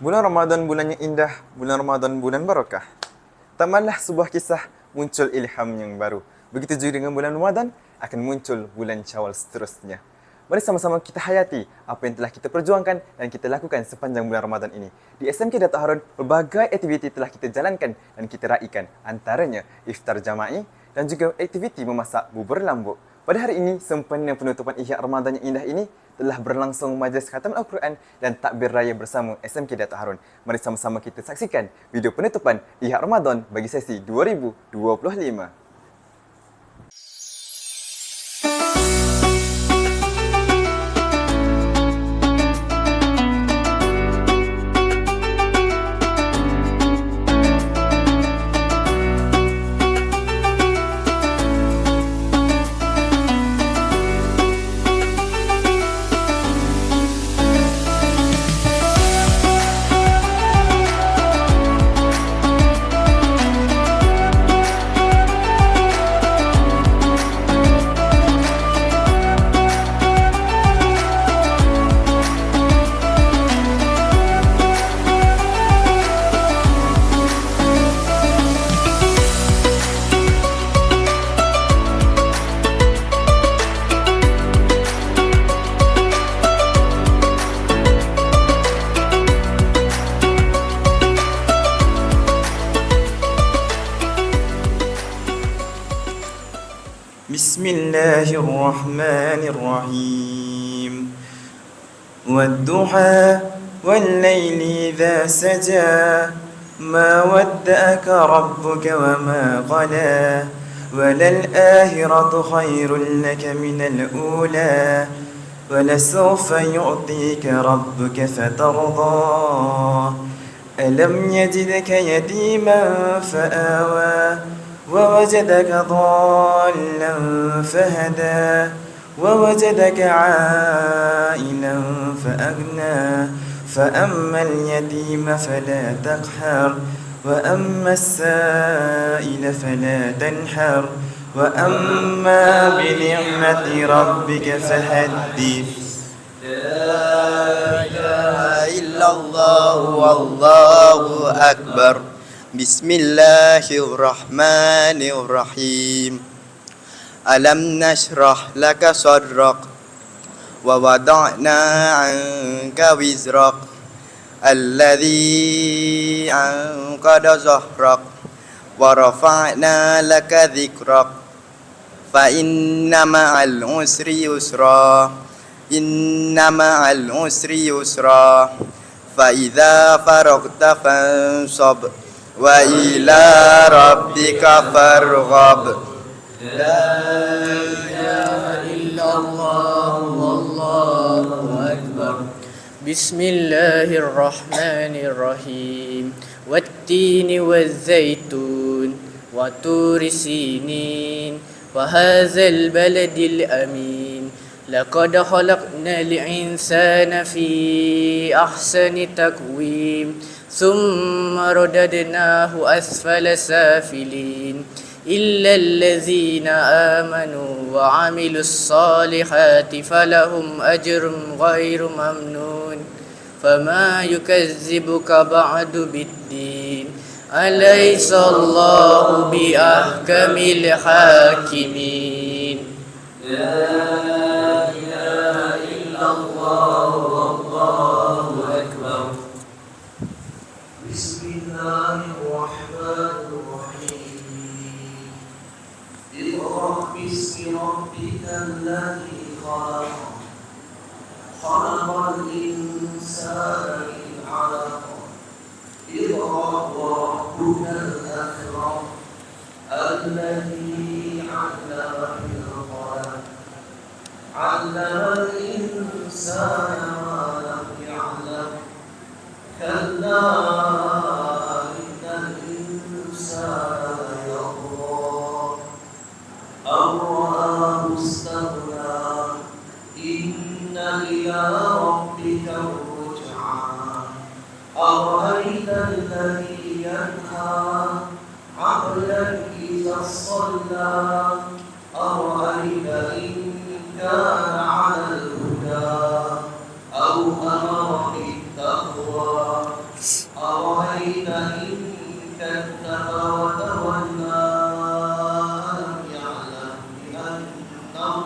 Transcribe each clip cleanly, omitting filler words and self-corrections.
Bulan Ramadan bulan yang indah, bulan Ramadan bulan barakah. Tak malah sebuah kisah muncul ilham yang baru. Begitu juga dengan bulan Ramadan akan muncul bulan Syawal seterusnya. Mari sama-sama kita hayati apa yang telah kita perjuangkan dan kita lakukan sepanjang bulan Ramadan ini. Di SMK Datuk Harun, berbagai aktiviti telah kita jalankan dan kita raikan. Antaranya iftar jama'i dan juga aktiviti memasak bubur lambuk. Pada hari ini, sempena penutupan Ihya Ramadan yang indah ini, telah berlangsung majlis khatam Al-Quran dan takbir raya bersama SMK Datuk Harun. Mari sama-sama kita saksikan video penutupan Ihya Ramadan bagi sesi 2025. بسم الله الرحمن الرحيم والضحى والليل إذا سجى ما ودأك ربك وما قلى وللآخرة خير لك من الأولى ولسوف يعطيك ربك فترضى ألم يجدك يتيما فآوى ووجدك ضالا فهدى ووجدك عائلا فأغنى فأما اليتيم فلا تقهر وأما السائل فلا تنحر وأما بنعمة ربك فحدث لا إله إلا الله والله أكبر بسم الله الرحمن الرحيم ألم نشرح لك صدرك ووضعنا عنك وزرك الذي أنقض ظهرك ورفعنا لك ذكرك فإن مع العسر يسرا إن مع العسر يسرا فإذا فرغت فانصب وإلى ربك فارغب لا إله إلا الله والله أكبر بسم الله الرحمن الرحيم والتين والزيتون وطور سينين وهذا البلد الأمين لقد خلقنا الإنسان في أحسن تقويم ثم رددناه أسفل سافلين إلا الذين آمنوا وعملوا الصالحات فلهم أجر غير ممنون فما يكذبك بعد بالدين أليس الله بأحكم الحاكمين لا إله إلا الله والله أكبر بسم الله الرحمن الرحيم اقرأ باسم ربك الذي خلق خلق الإنسان من علق اقرأ وربك الأكرم الذي علم بالقلم علم الإنسان ما لم يعلم كلا إن الإنسان ليطغى أن رآه استغنى إن إلى ربك الرجعى أرأيت الذي ينهى عبدا إذا صلى أرأيت إن كان على الهدى أو أمر بالتقوى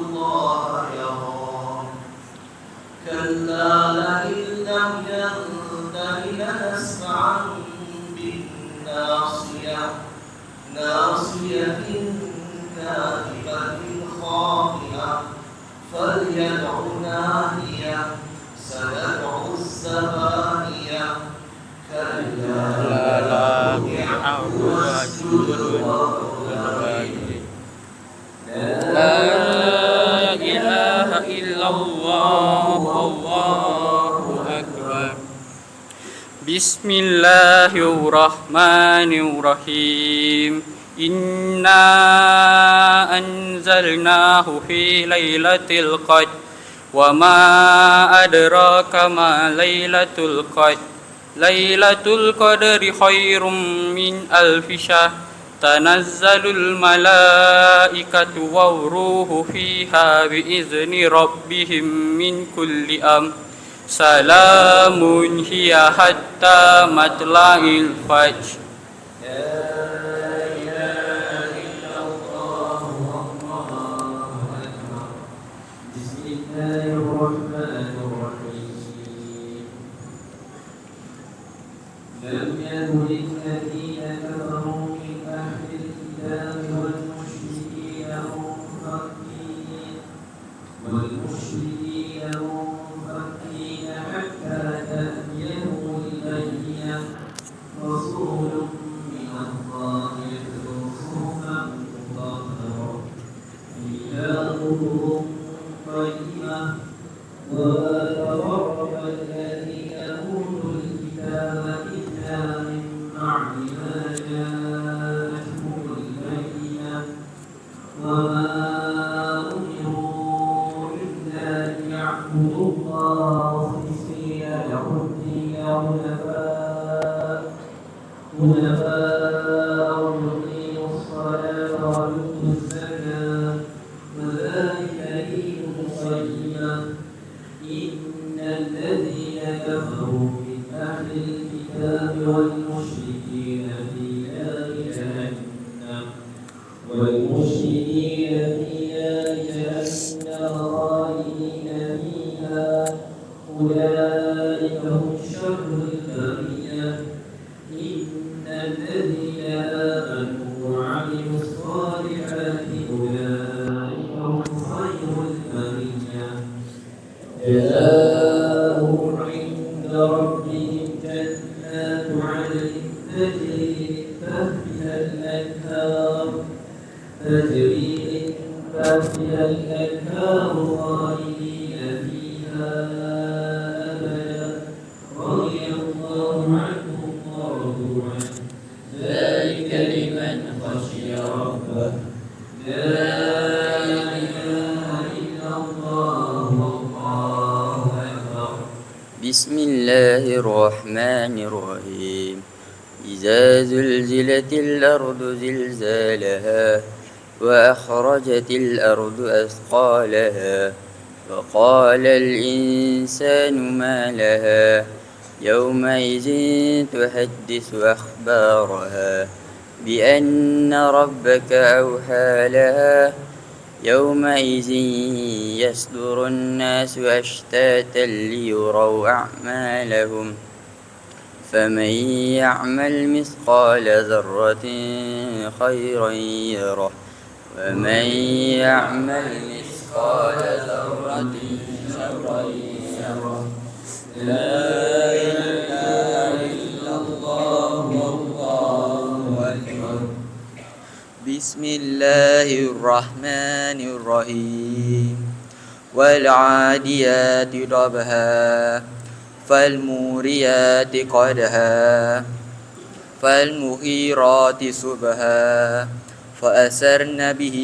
الله يرى كلا لئن لم ينته لنسفعا بالناصية ناصية كاذبة خاطئة فليدع نادية سندع الزبانية كلا لا واسجد واقترب لا إله إلا الله والله أكبر بسم الله الرحمن الرحيم إنا أنزلناه في ليلة القدر وما أدراك ما ليلة القدر ليلة القدر خير من ألف شهر تنزل الملائكة والروح فيها بإذن ربهم من كل أمر سلام هي حتى مطلع الفجر لم يكن الذين كفروا من أهل الكتاب والمشركين منفكين حتى تأتيهم البينة رسول من الله يتلو صحفا مطهرة فيها نور قيمة وما تفرق الذين أوتوا الكتاب إلا من بعد ما جاءتهم البينة وما أمروا إلا ليعبدوا الله مخلصين له الدين حنفاء ويقيموا الصلاة ويؤتوا الزكاة وذلك دين القيمة إن الذين كفروا من أهل الكتاب والمشركين في نار جهنم خالدين فيها أولئك هم شر البرية إن الذين آمنوا وعملوا الصالحات أولئك هم خير البرية جزاؤهم عند ربهم جنات عدن تجري من تحتها الأنهار خالدين فيها أبدا رضي الله عنهم ورضوا عنه ذلك لمن خشي ربه لا إله إلا الله والله أكبر بسم الله الرحمن الرحيم إذا زلزلت الأرض زلزالها وأخرجت الأرض أثقالها وقال الإنسان ما لها يومئذ تحدث أخبارها بأن ربك أوحى لها يومئذ يصدر الناس أشتاتا ليروا أعمالهم فمن يعمل مثقال ذرة خيرا يره ومن يعمل مثقال ذرة شرا يره لا إله إلا الله والله أكبر بسم الله الرحمن الرحيم والعاديات ضبحا فالموريات قدحا فالمغيرات صبحا فأثرن به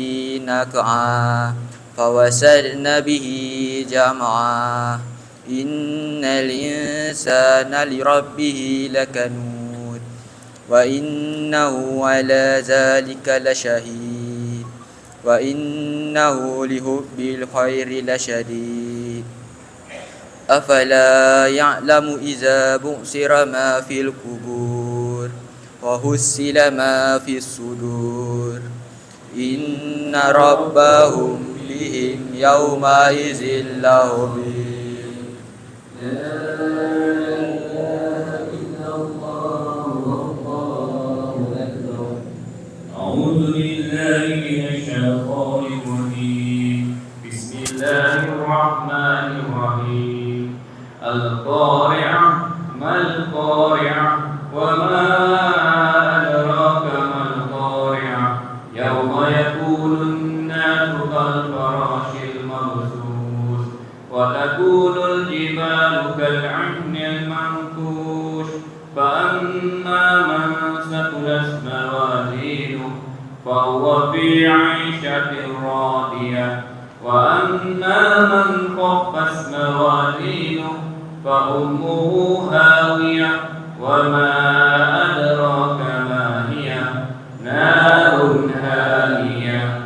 نقعا فوسدن به جمعا إن الإنسان لربه لكنود وإنه على ذلك لشهيد وإنه لحب الخير لشديد أفلا يعلم إذا بعثر ما في القبور وحصل ما في الصدور إن ربهم بهم يومئذ لهم أعوذ بالله من الشيطان الرجيم بسم الله الرحمن الرحيم القارعة ما القارعة وما أدراك ما القارعة يوم يكون الناس كالفراش المبثوث وتكون الجبال كالعهن المنفوش فأما من ثقلت موازينه فهو في عيشة راضية وأما من خفت موازينه فأمه هاوية وما أدراك ما هي نار هامية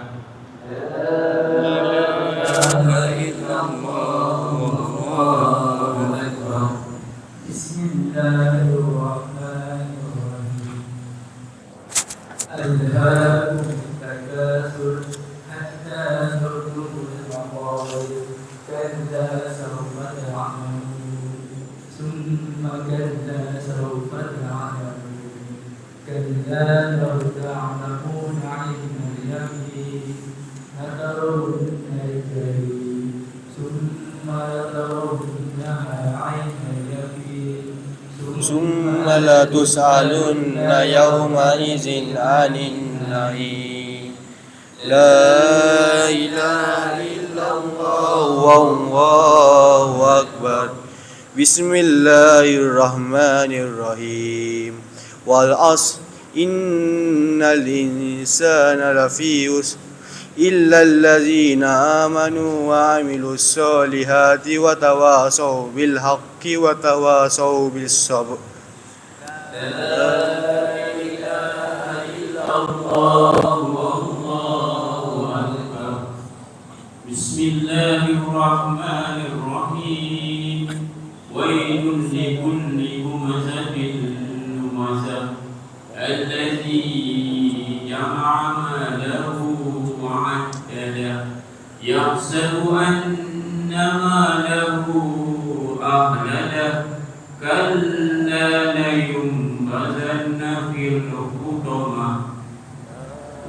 بسم الله الرحمن الرحيم ألهاكم التكاثر حتى زرتم المقابر كلا سوف تعلمون ثم كلا سوف تعلمون كلا لو تعلمون علم اليقين لترون الجحيم ثم لترونها عين اليقين ثم لتسألن يومئذ عن النعيم لا إله إلا الله والله أكبر بسم الله الرحمن الرحيم والعصر إن الإنسان لفي خسر إلا الذين آمنوا وعملوا الصالحات وتواصوا بالحق وتواصوا بالصبر بسم الله الرحمن الرحيم ويل لكل همزة لمزة الذي جمع ماله وعدده يحسب أن ماله أخلده كلا لينبذن في الحطمة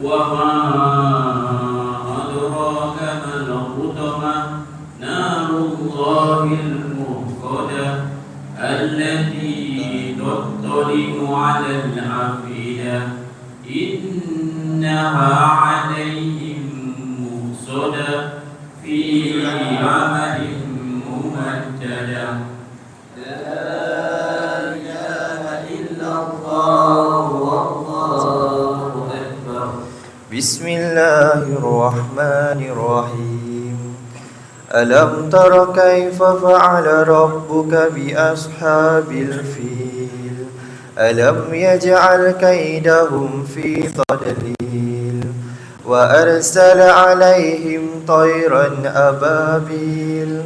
وما أدراك ما الحطمة نار الله الموقدة التي تطلع على الأفئدة إنها عليهم مؤصدة في عمل ممددة بسم الله الرحمن الرحيم ألم تر كيف فعل ربك بأصحاب الفيل ألم يجعل كيدهم في تضليل وأرسل عليهم طيرا أبابيل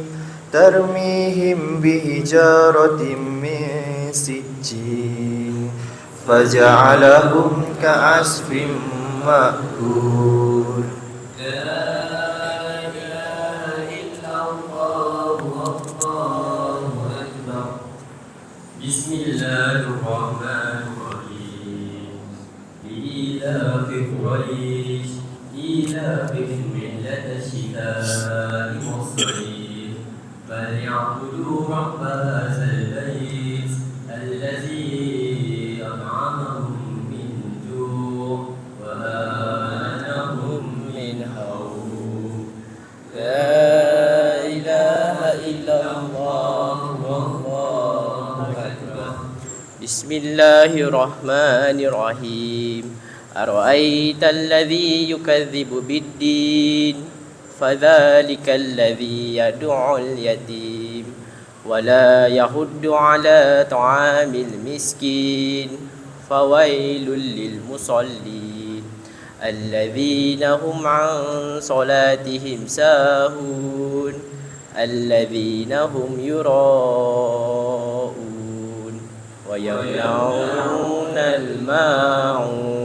ترميهم بحجارة من سجيل فجعلهم كعصف مأكول بسم الله الرحمن الرحيم لإيلاف قريش إيلافهم رحلة الشتاء والصيف فليعبدوا رب هذا البيت الذي أطعمهم من جوع وآمنهم من خوف لا إله إلا الله والله أكبر بسم الله الرحمن الرحيم أرأيت الذي يكذب بالدين فذلك الذي يدعو اليتيم ولا يحض على طعام المسكين فويل للمصلين الذين هم عن صلاتهم ساهون الذين هم يراءون ويمنعون الماعون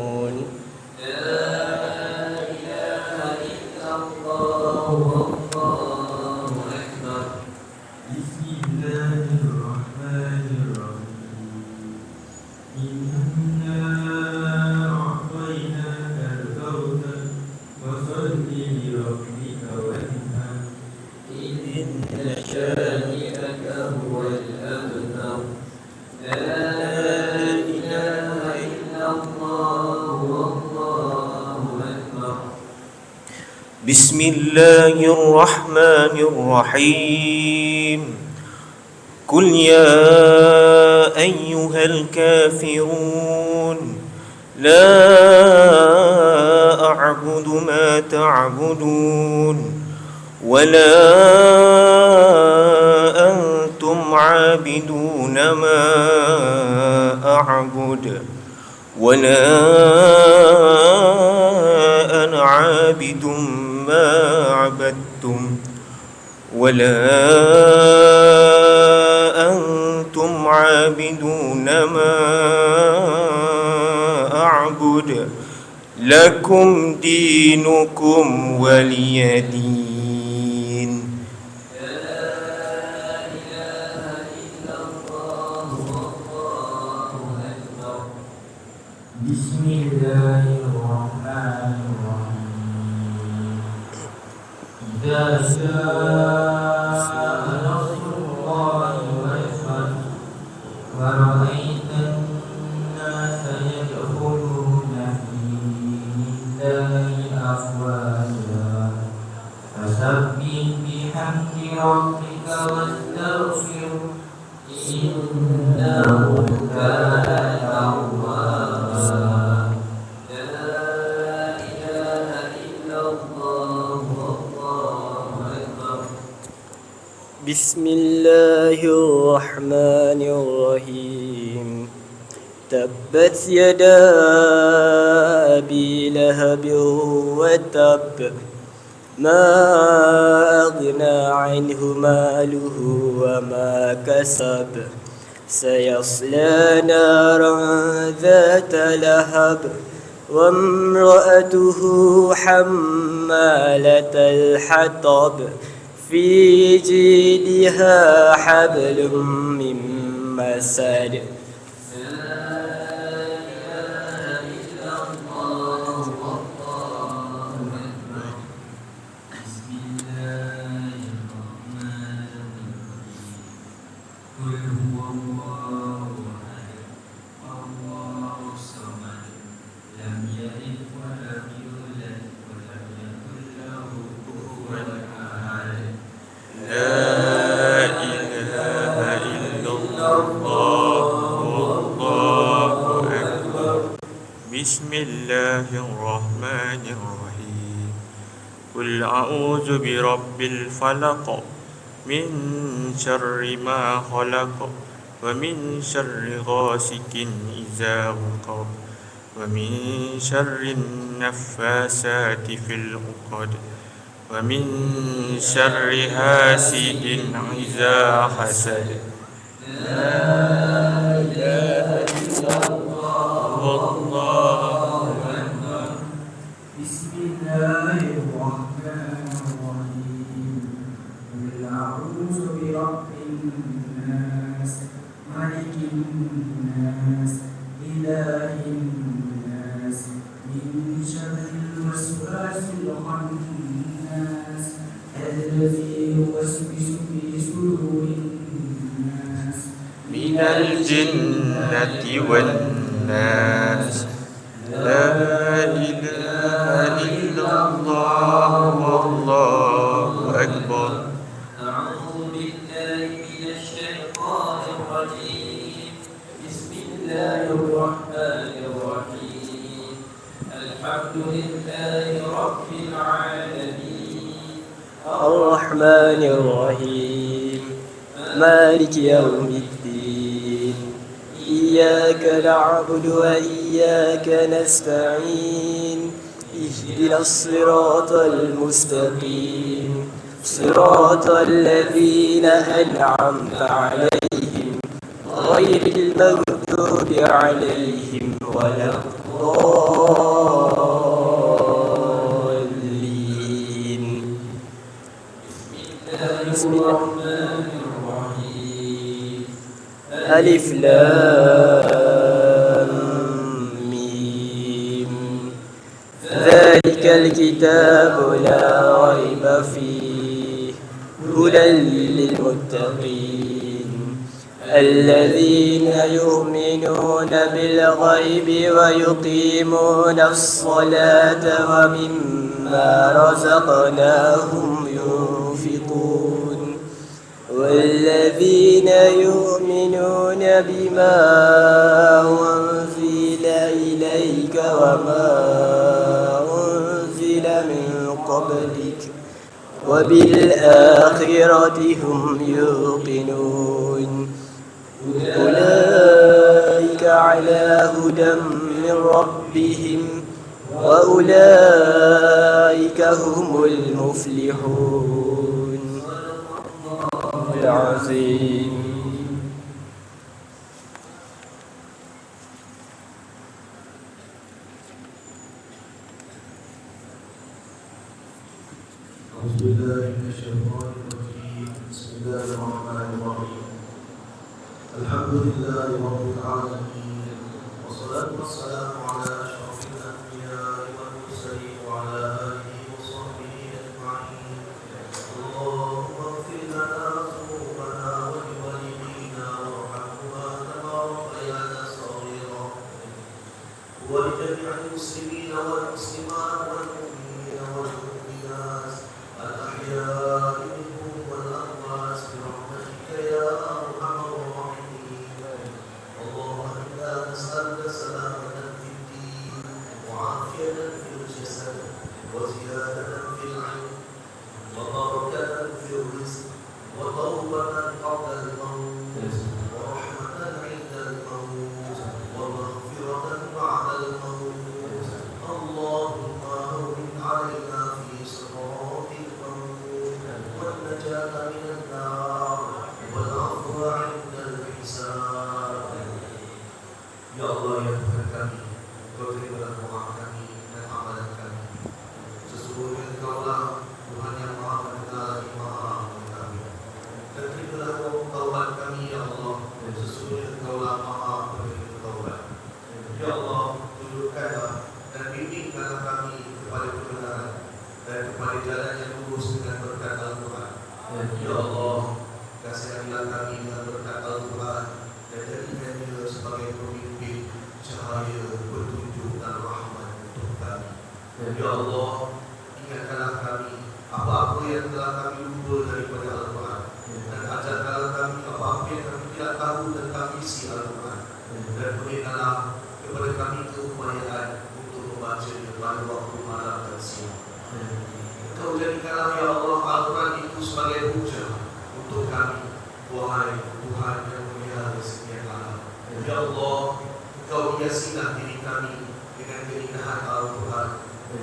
إن شانئك هو الأبتر لا إله إلا الله والله أكبر بسم الله الرحمن الرحيم قل يا أيها الكافرون لا أعبد ما تعبدون ولا أنتم عابدون ما أعبد ولا أنا عابد ما عبدتم ولا أنتم عابدون ما أعبد لكم دينكم ولي دين. بسم الله الرحمن الرحيم إذا جاء نصر الله والفتح ورأيت الناس يدخلون في دين الله أفواجا فسبح بحمد ربك واستغفره إنه كان توابا بسم الله الرحمن الرحيم تبت يدا أبي لهب وتب ما أغنى عنه ماله وما كسب سيصلى نارا ذات لهب وامرأته حمالة الحطب في جيدها حبل من مسد بسم الله الرحمن الرحيم قل أعوذ برب الفلق من شر ما خلق ومن شر غاسق إذا وقب ومن شر النفاسات في العقد ومن شر حاسد إذا حسد لا إله إلا الله والله أكبر. بسم الله الرحمن الرحيم قل أعوذ برب الناس ملك الناس إله الناس من شر الوسواس الخناس الذي يوسوس في صدور الناس من الجنة والناس لا إله إلا الله والله أكبر. أعوذ بالله من الشيطان الرجيم بسم الله الرحمن الرحيم الحمد لله رب العالمين الرحمن الرحيم مالك يوم الدين إياك نعبد وإياك نستعين اهدنا الصراط المستقيم صراط الذين أنعمت عليهم غير المغضوب عليهم ولا الضالين. بسم الله الرحمن الرحيم ألف لام ميم ذلك الكتاب لا ريب فيه هدى للمتقين الذين يؤمنون بالغيب ويقيمون الصلاة ومما رزقناهم ينفقون والذين يؤمنون بما أنزل إليك وما أنزل من قبلك وبالآخرة هم يوقنون أولئك على هدى من ربهم وأولئك هم المفلحون العظيم. أعوذ بالله من الشيطان الرجيم بسم الله الرحمن الرحيم الحمد لله رب العالمين والصلاة والسلام على أشرف الأنبياء والمرسلين وعلى آله وصحبه أجمعين اللهم اغفر لنا ذنوبنا ولوالدينا وارحمهما كما ربيانا صغيرا ولجميع المسلمين والمسلمات والمؤمنين والمؤمنات الأحياء منهم والأموات برحمتك يا أرحم الراحمين اللهم إنا نسألك سلامة في الدين وعافية في الجسد وزيادة في العلم وبركة في الرزق وتوبة قبل الموت ورحمة عند الموت ومغفرة بعد الموت اللهم هون علينا في صراط الموت والنجاة من النار والعفو عند الحساب يا الله ya Tuhan kami Kau terimalah doa kami dan amalan kami sesungguhnya Engkaulah Tuhan yang maha mendengar lagi maha mengetahui dan terimalah taubat kami ya Allah sesungguhnya Engkaulah maha penerima taubat ya Allah tunjukkanlah dan bimbingkanlah kami kepada kebenaran dan kepada jalan yang lurus dengan berkat Al-Quran ya Allah kasihanilah kami dengan berkat Al-Quran dan jadikannya sebagai pemimpin cahaya petunjuk dan rahmat untuk kami ya Allah ingatkanlah kami apa-apa yang telah kami lupa daripada Al-Quran dan ajarkanlah kami apa-apa yang kami tidak tahu tentang isi Al-Quran dan berikanlah kepada kami keupayaan untuk membacanya pada waktu malam dan siang. Kau jadikanlah ya Allah Al-Quran itu sebagai hujah untuk kami wahai Tuhan yang memelihara sekian alam ya Allah Kau hiasilah diri kami dengan keindahan Al-Quran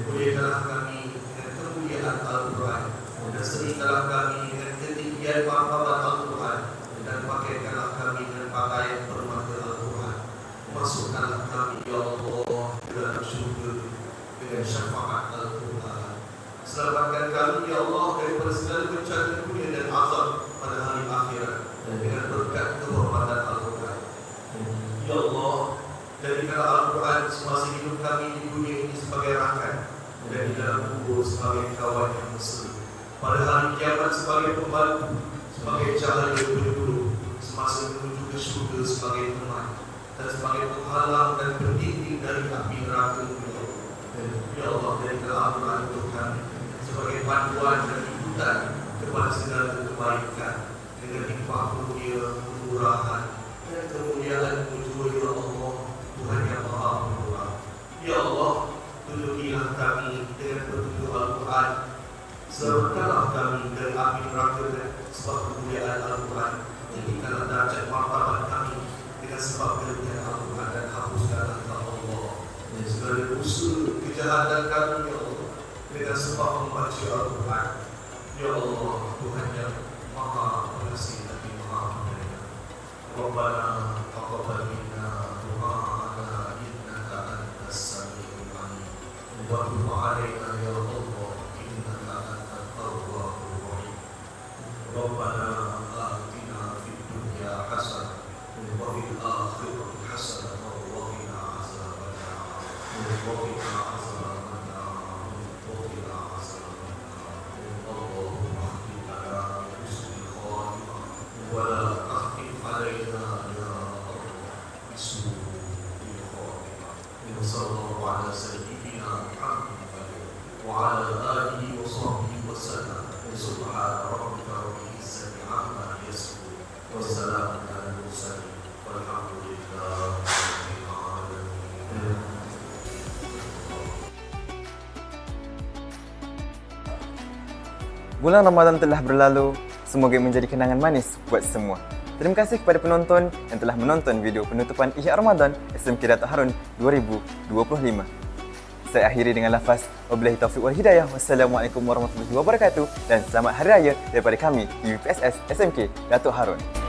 muliakanlah kami dengan kemuliaan Al-Quran dan seringkanlah kami dengan ketinggian martabat Al-Quran dan pakaikanlah kami dengan pakaian permata Al-Quran masukkanlah kami ya Allah ke dalam syurga dengan syafaat Al-Quran selamatkan kami ya Allah daripada segala bencana dunia dan azab pada hari akhirat dengan berkat kehormatan Al-Quran ya Allah jadikanlah Al-Quran semasa hidup kami di dunia ini sebagai rakan dan di dalam kubur sebagai kawan yang mesra pada hari kiamat sebagai pembantu sebagai cahaya penyuluh semasa menuju ke syurga sebagai teman dan sebagai penghalang dan pendinding dari api neraka ya Allah jadikanlah Al-Quran untuk kami sebagai panduan dan ikutan kepada segala kebaikan dengan hikmah mulia, kemurahan dan kemuliaan wujud ya Allah Tuhan yang maha pemurah ya Allah tunjukilah kami dengan petunjuk Al-Quran selamatkanlah kami dari api neraka sebab kemuliaan Al-Quran tinggikanlah darjat martabat kami dengan sebab kelebihan Al-Quran dan hapuskanlah ya Allah segala dosa kejahatan kami ya Allah dengan sebab membaca Al-Quran ya Allah Tuhan yang maha pengasih lagi maha penyayang Rabbana taqabbal minna du'a'ana innaka antas samiul alim wa tub 'alaina ya Allah innaka antat tawwabur rahim Rabbana atina fid dunya hasanah wa fil akhirati hasanah wa qina azabannar wa qina azabannar wa qina azabannar Allahumma ihdina ولا تختم علينا يا الله بسوء وصلى الله على سيدنا محمد وعلى آله وصحبه وسلم سبحان ربك رب العزة عما يصفون والسلام على المرسلين والحمد لله رب العالمين. Bulan Ramadan telah berlalu, semoga menjadi kenangan manis buat semua. Terima kasih kepada penonton yang telah menonton video penutupan Ihya Ramadan SMK Datuk Harun 2025. Saya akhiri dengan lafaz wabillahi taufiq wal hidayah. Wassalamualaikum warahmatullahi wabarakatuh dan selamat hari raya daripada kami UPSS SMK Datuk Harun.